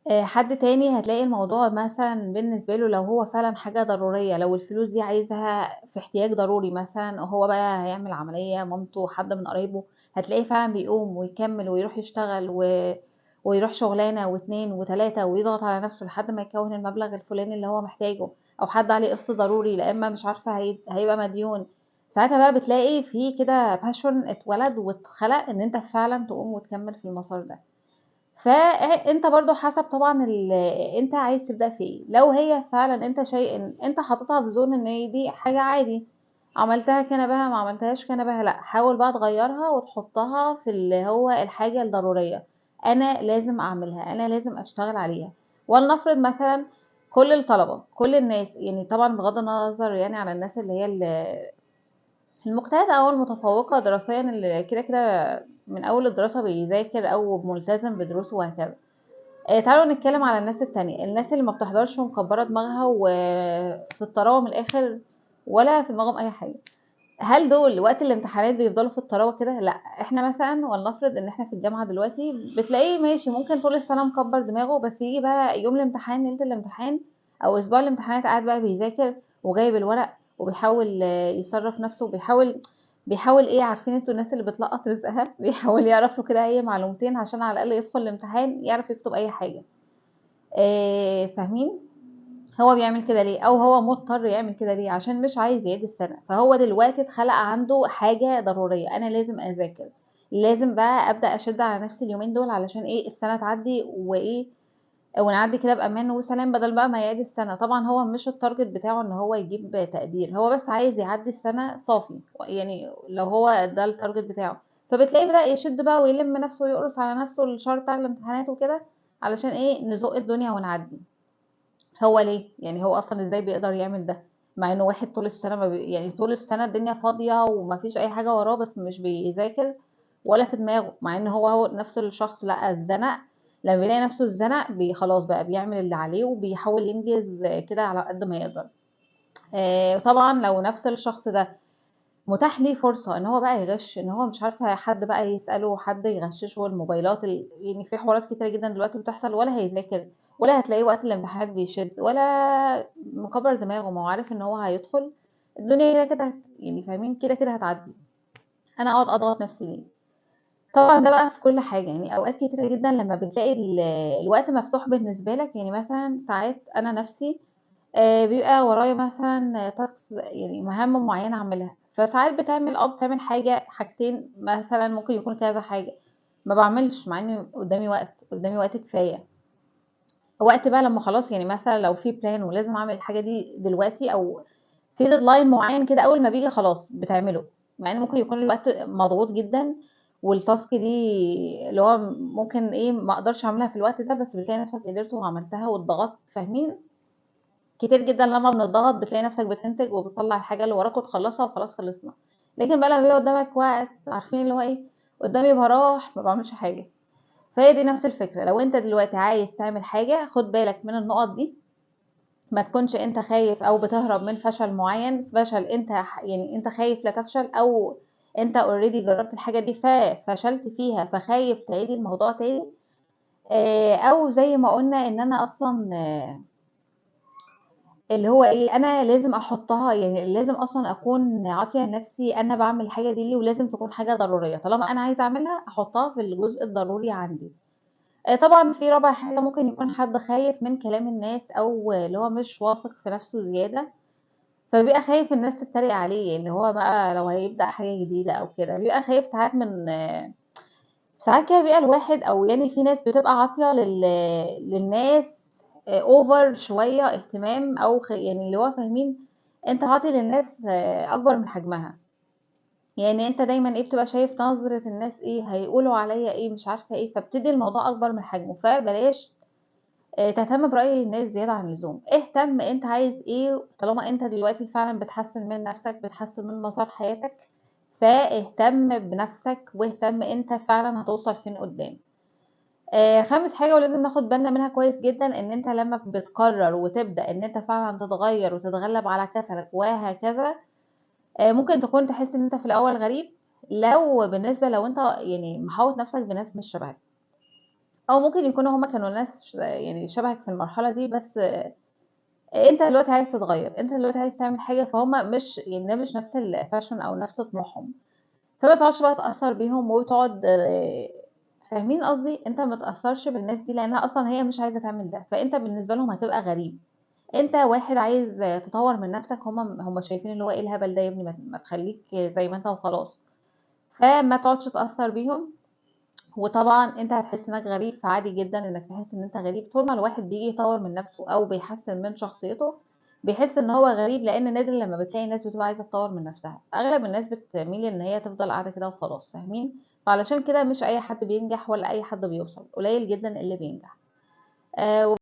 حد تاني هتلاقي الموضوع مثلًا بالنسبة له لو هو فعلًا حاجة ضرورية، لو الفلوس دي عايزها في احتياج ضروري مثلًا وهو بقى هيعمل عملية، مامته، حد من قرايبه، هتلاقيه فعلًا بيقوم ويكمّل ويروح يشتغل ويروح شغلانة و2 و3 ويضغط على نفسه لحد ما يكوّن المبلغ الفلاني اللي هو محتاجه، أو حد عليه قسط ضروري، لا إما مش عارفة هيبقى مديون. ساعتها بقى بتلاقي في كده passion اتولد واتخلق إن أنت فعلًا تقوم وتكمّل في المسار ده. فأنت برضه حسب طبعًا أنت عايز تبدأ في إيه. لو هي فعلًا إن أنت حاططها في zone إن هي دي حاجة عادي، عملتها كان بها، ما عملتهاش كان بها، لأ، حاول بقى تغيّرها وتحطها في اللي هو الحاجة الضرورية. أنا لازم أعملها، أنا لازم أشتغل عليها. ولنفرض مثلًا كل الطلبة، كل الناس، يعني طبعًا بغض النظر يعني عن الناس اللي هي المجتهدة أو المتفوقة دراسيًا اللي كده من أول الدراسة بيذاكر أو ملتزم بدروسه وهكذا. تعالوا نتكلم على الناس التانية، الناس اللي ما بتحضرش ومكبرة دماغها وفي الطراوة من الآخر ولا في دماغهم أي حاجة. هل دول وقت الامتحانات بيفضلوا في الطراوة كده؟ لأ، إحنا مثلًا ولنفرض إن إحنا في الجامعة دلوقتي بتلاقيه ماشي ممكن طول السنة مكبر دماغه، بس ييجي بقى يوم الامتحان، ليلة الامتحان أو أسبوع الامتحانات قاعد بقى بيذاكر وجايب الورق وبيحاول يصرف نفسه بيحاول إيه، عارفين أنتوا الناس اللي بتلقط رزقها بيحاول يعرف له كده أي معلومتين عشان على الأقل يدخل الامتحان يعرف يكتب أي حاجة. فاهمين؟ هو بيعمل كده ليه؟ أو هو مضطر يعمل كده ليه؟ عشان مش عايز يعيد السنة، فهو دلوقتي اتخلق عنده حاجة ضرورية، أنا لازم أذاكر، لازم بقى أبدأ أشد على نفسي اليومين دول علشان إيه السنة تعدي وإيه ونعدي كده بأمان وسلام بدل بقى ما يعيد السنة. طبعا هو مش التارجت بتاعه إن هو يجيب تقدير، هو بس عايز يعدي السنة صافي، يعني لو هو ده التارجت بتاعه. فبتلاقيه بدأ يشد بقى ويلم نفسه ويقرص على نفسه الشهر بتاع الامتحانات وكده علشان إيه نزق الدنيا ونعدي. هو ليه؟ يعني هو أصلًا إزاي بيقدر يعمل ده؟ مع إنه واحد طول السنة ما يعني طول السنة الدنيا فاضية وما فيش أي حاجة وراه بس مش بيذاكر ولا في دماغه، مع إن هو نفس الشخص لأ اتزنق، لمّا بيلاقي نفسه اتزنق خلاص بقى بيعمل اللي عليه وبيحاول ينجز كده على قد ما يقدر. طبعًا لو نفس الشخص ده متاح ليه فرصة إن هو بقى يغش، إن هو مش عارفة حد بقى يسأله، حد يغششه، الموبايلات يعني في حوارات كتيرة جدًا دلوقتي بتحصل، ولا هيذاكر ولا هتلاقيه وقت الامتحانات بيشد ولا مكبّر دماغه، ما هو عارف إن هو هيدخل الدنيا كده يعني فاهمين كده هتعدي، أنا أقعد أضغط نفسي ليه؟ طبعًا ده بقى في كل حاجة، يعني أوقات كتيرة جدًا لمّا بتلاقي الوقت مفتوح بالنسبة لك، يعني مثلًا ساعات أنا نفسي بيبقى ورايا مثلًا tasks يعني مهام معيّنة أعملها، فساعات بتعمل حاجة، حاجتين، مثلًا ممكن يكون كذا حاجة، ما باعملش مع إن قدّامي وقت كفاية. وقت بقى لمّا خلاص يعني مثلًا لو في plan ولازم أعمل الحاجة دي دلوقتي أو في deadline معيّن كده أول ما بييجي خلاص بتعمله، مع إن ممكن يكون الوقت مضغوط جدًا والtask دي اللي هو ممكن إيه ما أقدرش أعملها في الوقت ده، بس بتلاقي نفسك قدرت وعملتها واتضغطت، فاهمين؟ كتير جدًا لمّا بنضغط بتلاقي نفسك بتنتج وبتطلّع الحاجة اللي وراك وتخلّصها وخلاص خلصنا. لكن بقى لمّا بيبقى قدّامك وقت عارفين اللي هو إيه، قدّامي باراح ما باعملش حاجة. فهي دي نفس الفكرة، لو أنت دلوقتي عايز تعمل حاجة خُد بالك من النقط دي، ما تكونش أنت خايف أو بتهرب من فشل معيّن، فشل أنت يعني أنت خايف لا تفشل أو أنت already جرّبت الحاجة دي ففشلت فيها فخايف تعيد الموضوع تاني، أو زي ما قُلنا إن أنا أصلًا اللي هو إيه، أنا لازم أحطّها يعني لازم أصلًا أكون عاطية لنفسي أنا باعمل الحاجة دي ليه، ولازم تكون حاجة ضرورية، طالما أنا عايزة أعملها أحطّها في الجزء الضروري عندي. طبعًا في رابع حاجة ممكن يكون حد خايف من كلام الناس أو اللي هو مش واثق في نفسه زيادة، فبيبقى خايف الناس تتريق عليه، اللي هو بقى لو هيبدأ حاجة جديدة أو كده، بيبقى خايف ساعات ساعات كده بيبقى الواحد أو يعني في ناس بتبقى عاطية للناس over شوية اهتمام أو يعني اللي هو فاهمين، أنت عاطي للناس أكبر من حجمها، يعني أنت دايمًا إيه بتبقى شايف نظرة الناس إيه، هيقولوا عليَّ إيه، مش عارفة إيه، فبتدّي الموضوع أكبر من حجمه، فبلاش تهتم برأي الناس زيادة عن اللزوم، اهتم أنت عايز إيه، طالما أنت دلوقتي فعلًا بتحسّن من نفسك، بتحسّن من مسار حياتك، فاهتم بنفسك واهتم أنت فعلًا هتوصل فين قدّام. خامس حاجة ولازم ناخد بالنا منها كويس جدًا، إن أنت لمّا بتقرر وتبدأ إن أنت فعلًا تتغيّر وتتغلب على كسلك وهكذا، ممكن تكون تحس إن أنت في الأول غريب، لو أنت يعني محاوط نفسك بناس مش شبهك. أو ممكن يكونوا هُم كانوا ناس يعني شبهك في المرحلة دي، بس أنت دلوقتي عايز تتغيّر، أنت دلوقتي عايز تعمل حاجة، فهُم مش يعني ده مش نفس الpassion أو نفس طموحهم، فما تقعدش بقى تأثّر بيهم وتقعد فاهمين قصدي؟ أنت ما تأثّرش بالناس دي لإنها أصلًا هي مش عايزة تعمل ده، فأنت بالنسبة لهم هتبقى غريب. أنت واحد عايز تطوّر من نفسك، هُم شايفين اللي هو إيه الهبل ده يا ابني، ما تخلّيك زي ما أنت وخلاص، فما تقعدش تأثّر بيهم. وطبعًا أنت هتحس إنك غريب، فعادي جدًا إنك تحس إن أنت غريب. طول ما الواحد بييجي يطوّر من نفسه أو بيحسّن من شخصيته، بيحس إن هو غريب، لإن نادر لمّا بتلاقي ناس بتبقى عايزة تطوّر من نفسها، أغلب الناس بتميل إن هي تفضل قاعدة كده وخلاص، فاهمين؟ فعلشان كده مش أي حد بينجح ولا أي حد بيوصل، قليل جدًا اللي بينجح.